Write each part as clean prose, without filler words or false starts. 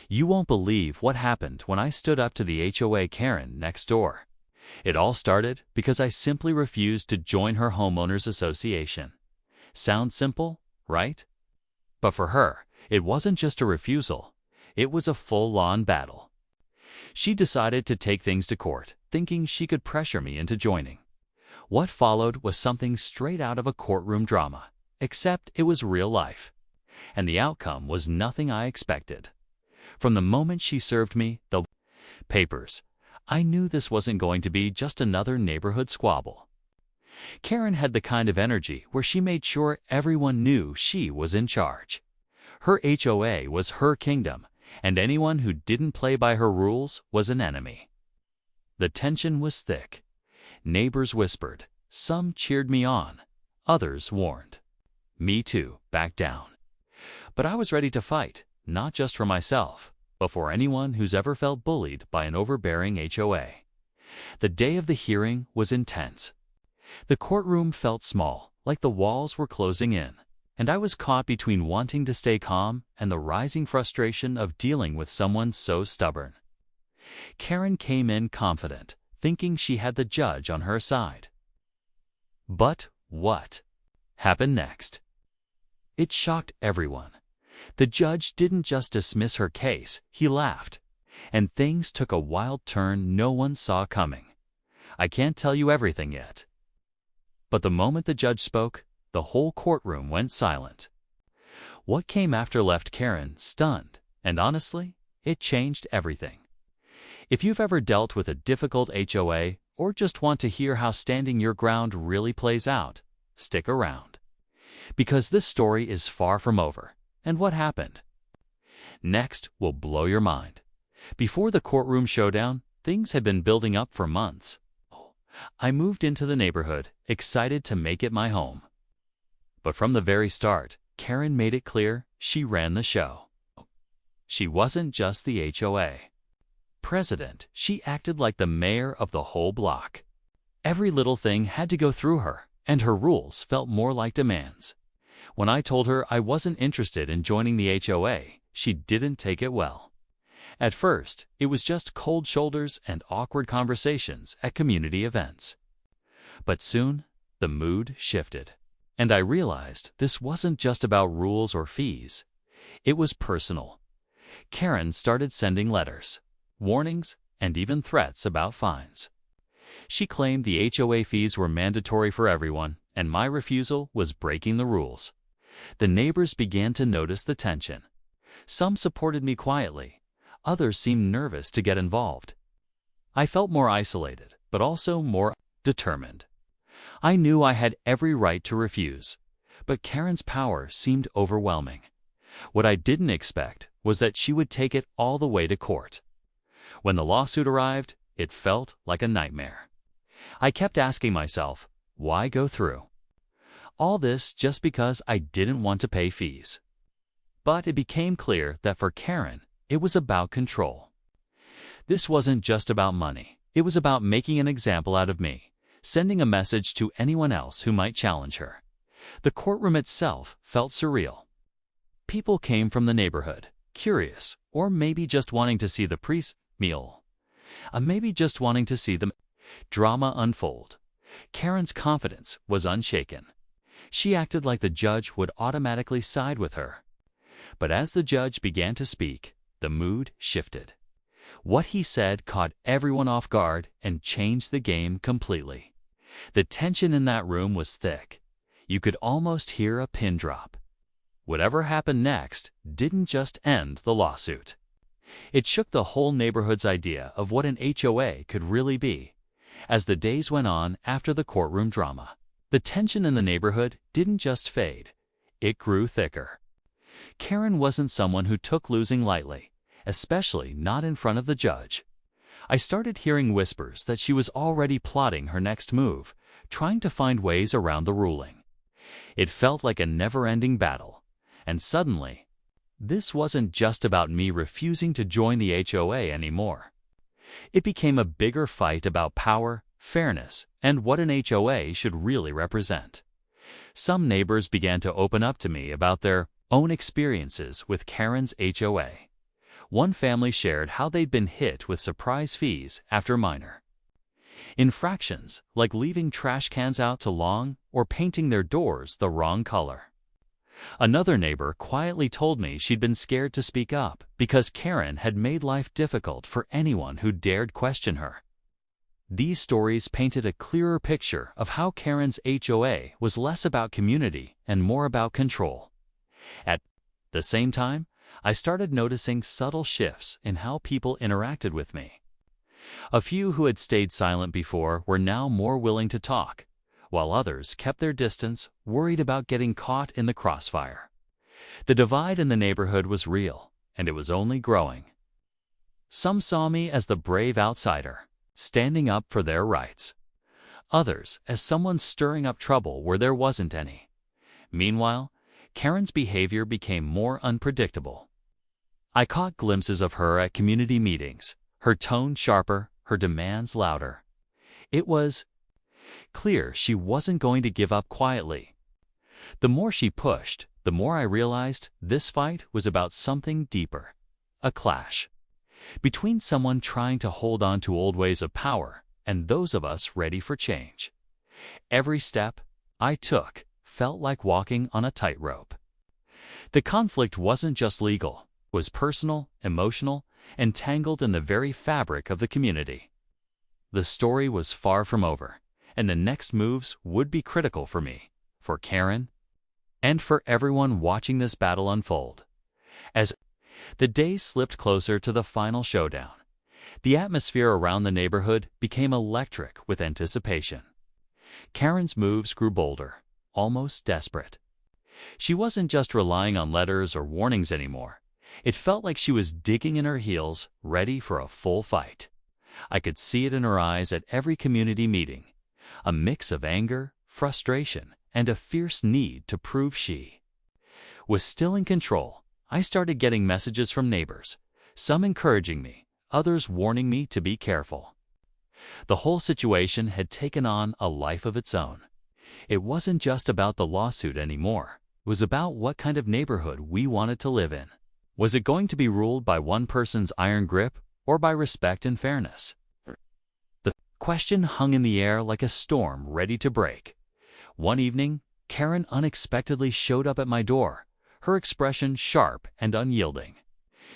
You won't believe what happened when I stood up to the HOA Karen next door. It all started because I simply refused to join her homeowners association. Sounds simple, right? But for her, it wasn't just a refusal. It was a full-on battle. She decided to take things to court, thinking she could pressure me into joining. What followed was something straight out of a courtroom drama, except it was real life. And the outcome was nothing I expected. From the moment she served me the papers, I knew this wasn't going to be just another neighborhood squabble. Karen had the kind of energy where she made sure everyone knew she was in charge. Her HOA was her kingdom, and anyone who didn't play by her rules was an enemy. The tension was thick. Neighbors whispered. Some cheered me on. Others warned. Me too, backed down. But I was ready to fight, not just for myself, but for anyone who's ever felt bullied by an overbearing HOA. The day of the hearing was intense. The courtroom felt small, like the walls were closing in, and I was caught between wanting to stay calm and the rising frustration of dealing with someone so stubborn. Karen came in confident, thinking she had the judge on her side. But what happened next? It shocked everyone. The judge didn't just dismiss her case, he laughed. And things took a wild turn no one saw coming. I can't tell you everything yet. But the moment the judge spoke, the whole courtroom went silent. What came after left Karen stunned, and honestly, it changed everything. If you've ever dealt with a difficult HOA or just want to hear how standing your ground really plays out, stick around. Because this story is far from over, and what happened next will blow your mind. Before the courtroom showdown, things had been building up for months. I moved into the neighborhood, excited to make it my home. But from the very start, Karen made it clear she ran the show. She wasn't just the HOA president, she acted like the mayor of the whole block. Every little thing had to go through her, and her rules felt more like demands. When I told her I wasn't interested in joining the HOA, she didn't take it well. At first, it was just cold shoulders and awkward conversations at community events. But soon, the mood shifted, and I realized this wasn't just about rules or fees. It was personal. Karen started sending letters, warnings, and even threats about fines. She claimed the HOA fees were mandatory for everyone, and my refusal was breaking the rules. The neighbors began to notice the tension. Some supported me quietly. Others seemed nervous to get involved. I felt more isolated, but also more determined. I knew I had every right to refuse, but Karen's power seemed overwhelming. What I didn't expect was that she would take it all the way to court. When the lawsuit arrived, it felt like a nightmare. I kept asking myself, why go through all this just because I didn't want to pay fees? But it became clear that for Karen, it was about control. This wasn't just about money. It was about making an example out of me, sending a message to anyone else who might challenge her. The courtroom itself felt surreal. People came from the neighborhood, curious, or maybe just wanting to see the meal. Maybe just wanting to see the drama unfold. Karen's confidence was unshaken. She acted like the judge would automatically side with her. But as the judge began to speak, the mood shifted. What he said caught everyone off guard and changed the game completely. The tension in that room was thick. You could almost hear a pin drop. Whatever happened next didn't just end the lawsuit. It shook the whole neighborhood's idea of what an HOA could really be. As the days went on after the courtroom drama, the tension in the neighborhood didn't just fade. It grew thicker. Karen wasn't someone who took losing lightly, especially not in front of the judge. I started hearing whispers that she was already plotting her next move, trying to find ways around the ruling. It felt like a never-ending battle, and suddenly, this wasn't just about me refusing to join the HOA anymore. It became a bigger fight about power, fairness, and what an HOA should really represent. Some neighbors began to open up to me about their own experiences with Karen's HOA. One family shared how they'd been hit with surprise fees after minor infractions, like leaving trash cans out too long or painting their doors the wrong color. Another neighbor quietly told me she'd been scared to speak up because Karen had made life difficult for anyone who dared question her. These stories painted a clearer picture of how Karen's HOA was less about community and more about control. At the same time, I started noticing subtle shifts in how people interacted with me. A few who had stayed silent before were now more willing to talk, while others kept their distance, worried about getting caught in the crossfire. The divide in the neighborhood was real, and it was only growing. Some saw me as the brave outsider, standing up for their rights. Others as someone stirring up trouble where there wasn't any. Meanwhile, Karen's behavior became more unpredictable. I caught glimpses of her at community meetings, her tone sharper, her demands louder. It was clear she wasn't going to give up quietly. The more she pushed, the more I realized this fight was about something deeper. A clash between someone trying to hold on to old ways of power and those of us ready for change. Every step I took felt like walking on a tightrope. The conflict wasn't just legal, it was personal, emotional, and tangled in the very fabric of the community. The story was far from over, and the next moves would be critical for me, for Karen, and for everyone watching this battle unfold. As the days slipped closer to the final showdown, the atmosphere around the neighborhood became electric with anticipation. Karen's moves grew bolder, almost desperate. She wasn't just relying on letters or warnings anymore. It felt like she was digging in her heels, ready for a full fight. I could see it in her eyes at every community meeting, a mix of anger, frustration, and a fierce need to prove she was still in control. I started getting messages from neighbors, some encouraging me, others warning me to be careful. The whole situation had taken on a life of its own. It wasn't just about the lawsuit anymore. It was about what kind of neighborhood we wanted to live in. Was it going to be ruled by one person's iron grip or by respect and fairness? The question hung in the air like a storm ready to break. One evening, Karen unexpectedly showed up at my door, her expression sharp and unyielding.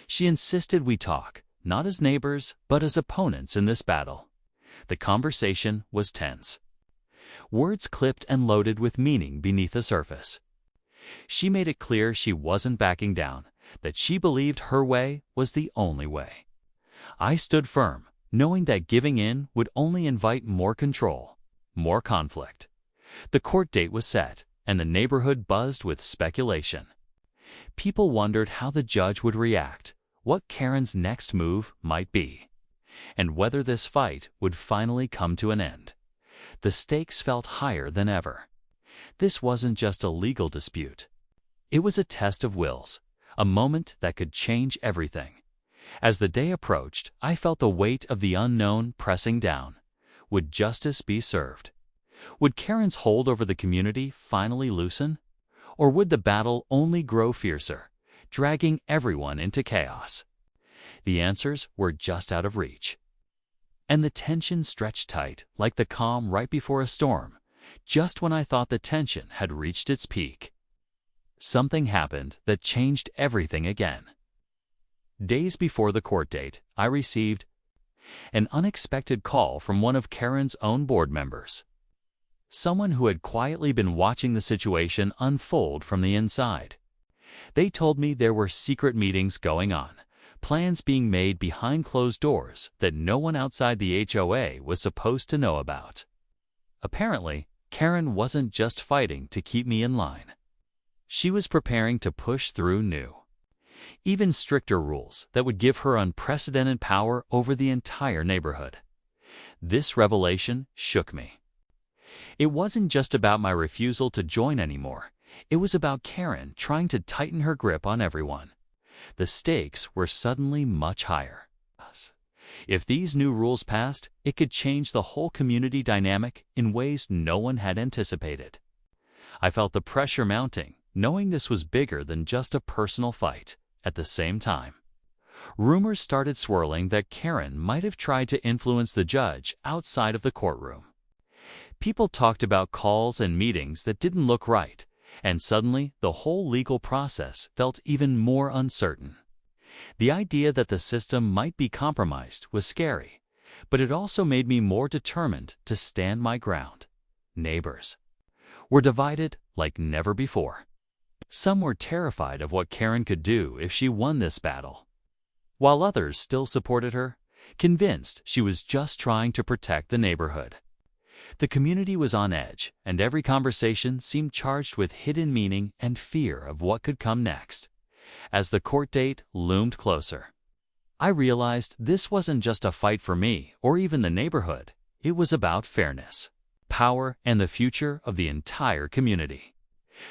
She insisted we talk, not as neighbors, but as opponents in this battle. The conversation was tense. Words clipped and loaded with meaning beneath the surface. She made it clear she wasn't backing down, that she believed her way was the only way. I stood firm, knowing that giving in would only invite more control, more conflict. The court date was set, and the neighborhood buzzed with speculation. People wondered how the judge would react, what Karen's next move might be, and whether this fight would finally come to an end. The stakes felt higher than ever. This wasn't just a legal dispute. It was a test of wills, a moment that could change everything. As the day approached, I felt the weight of the unknown pressing down. Would justice be served? Would Karen's hold over the community finally loosen? Or would the battle only grow fiercer, dragging everyone into chaos? The answers were just out of reach. And the tension stretched tight, like the calm right before a storm, just when I thought the tension had reached its peak. Something happened that changed everything again. Days before the court date, I received an unexpected call from one of Karen's own board members. Someone who had quietly been watching the situation unfold from the inside. They told me there were secret meetings going on, plans being made behind closed doors that no one outside the HOA was supposed to know about. Apparently, Karen wasn't just fighting to keep me in line. She was preparing to push through new, even stricter rules that would give her unprecedented power over the entire neighborhood. This revelation shook me. It wasn't just about my refusal to join anymore. It was about Karen trying to tighten her grip on everyone. The stakes were suddenly much higher. If these new rules passed, it could change the whole community dynamic in ways no one had anticipated. I felt the pressure mounting, knowing this was bigger than just a personal fight. At the same time, Rumors started swirling that Karen might have tried to influence the judge outside of the courtroom. People talked about calls and meetings that didn't look right, and suddenly the whole legal process felt even more uncertain. The idea that the system might be compromised was scary, but it also made me more determined to stand my ground. Neighbors were divided like never before. Some were terrified of what Karen could do if she won this battle, while others still supported her, convinced she was just trying to protect the neighborhood. The community was on edge, and every conversation seemed charged with hidden meaning and fear of what could come next. As the court date loomed closer, I realized this wasn't just a fight for me or even the neighborhood. It was about fairness, power, and the future of the entire community.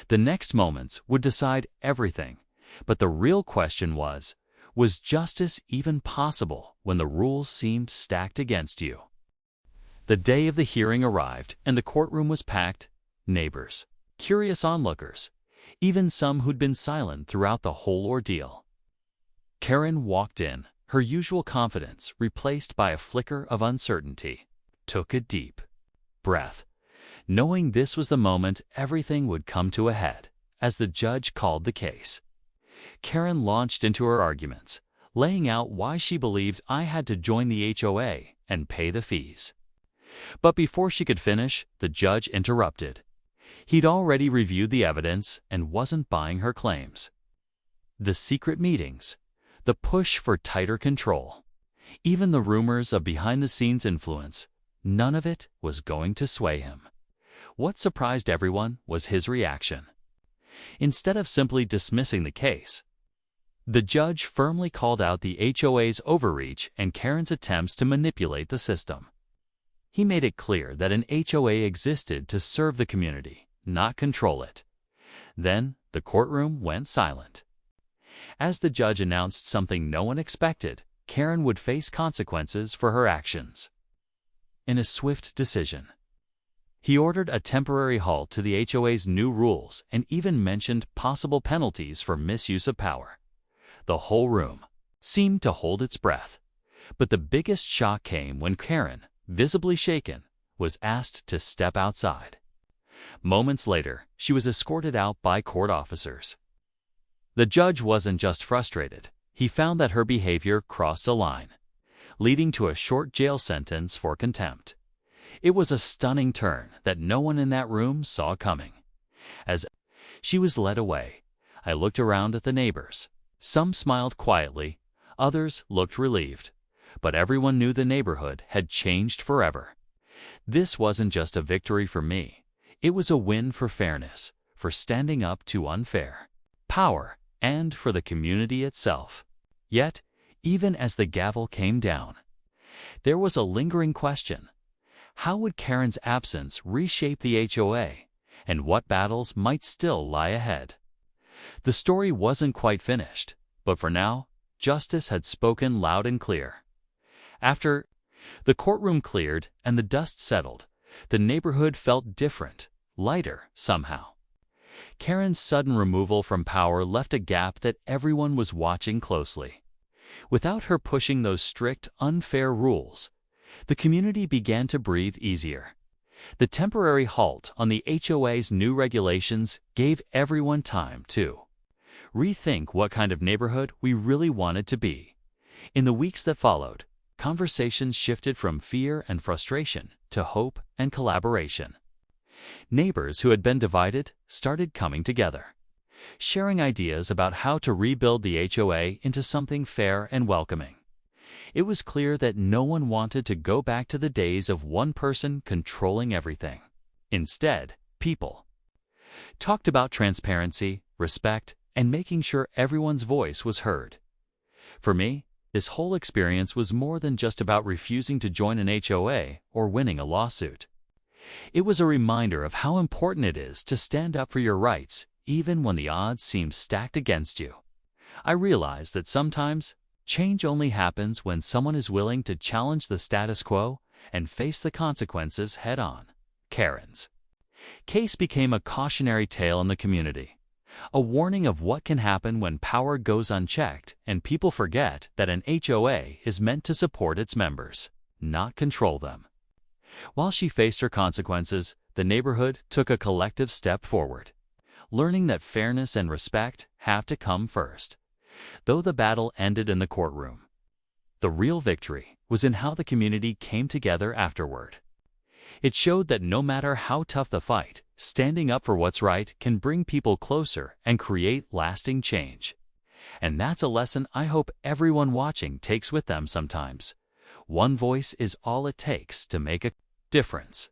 The next moments would decide everything, but the real question was justice even possible when the rules seemed stacked against you? The day of the hearing arrived, and the courtroom was packed. Neighbors, curious onlookers, even some who'd been silent throughout the whole ordeal. Karen walked in, her usual confidence replaced by a flicker of uncertainty. Took a deep breath, knowing this was the moment everything would come to a head. As the judge called the case, Karen launched into her arguments, laying out why she believed I had to join the HOA and pay the fees. But before she could finish, the judge interrupted. He'd already reviewed the evidence and wasn't buying her claims. The secret meetings, the push for tighter control, even the rumors of behind-the-scenes influence, none of it was going to sway him. What surprised everyone was his reaction. Instead of simply dismissing the case, the judge firmly called out the HOA's overreach and Karen's attempts to manipulate the system. He made it clear that an HOA existed to serve the community, not control it. Then the courtroom went silent. As the judge announced something no one expected, Karen would face consequences for her actions. In a swift decision, he ordered a temporary halt to the HOA's new rules and even mentioned possible penalties for misuse of power. The whole room seemed to hold its breath, but the biggest shock came when Karen, visibly shaken, was asked to step outside. Moments later, she was escorted out by court officers. The judge wasn't just frustrated. He found that her behavior crossed a line, leading to a short jail sentence for contempt. It was a stunning turn that no one in that room saw coming. As she was led away, I looked around at the neighbors. Some smiled quietly, others looked relieved, but everyone knew the neighborhood had changed forever. This wasn't just a victory for me. It was a win for fairness, for standing up to unfair power, and for the community itself. Yet, even as the gavel came down, there was a lingering question. How would Karen's absence reshape the HOA, and what battles might still lie ahead? The story wasn't quite finished, but for now, justice had spoken loud and clear. After the courtroom cleared and the dust settled, the neighborhood felt different, lighter somehow. Karen's sudden removal from power left a gap that everyone was watching closely. Without her pushing those strict, unfair rules, the community began to breathe easier. The temporary halt on the HOA's new regulations gave everyone time to rethink what kind of neighborhood we really wanted to be. In the weeks that followed, conversations shifted from fear and frustration to hope and collaboration. Neighbors who had been divided started coming together, sharing ideas about how to rebuild the HOA into something fair and welcoming. It was clear that no one wanted to go back to the days of one person controlling everything. Instead, people talked about transparency, respect, and making sure everyone's voice was heard. For me, this whole experience was more than just about refusing to join an HOA or winning a lawsuit. It was a reminder of how important it is to stand up for your rights, even when the odds seem stacked against you. I realized that sometimes change only happens when someone is willing to challenge the status quo and face the consequences head-on. Karen's case became a cautionary tale in the community, A warning of what can happen when power goes unchecked and people forget that an HOA is meant to support its members, not control them. While she faced her consequences, the neighborhood took a collective step forward, learning that fairness and respect have to come first. Though the battle ended in the courtroom, the real victory was in how the community came together afterward. It showed that no matter how tough the fight, standing up for what's right can bring people closer and create lasting change. And that's a lesson I hope everyone watching takes with them sometimes. One voice is all it takes to make a difference.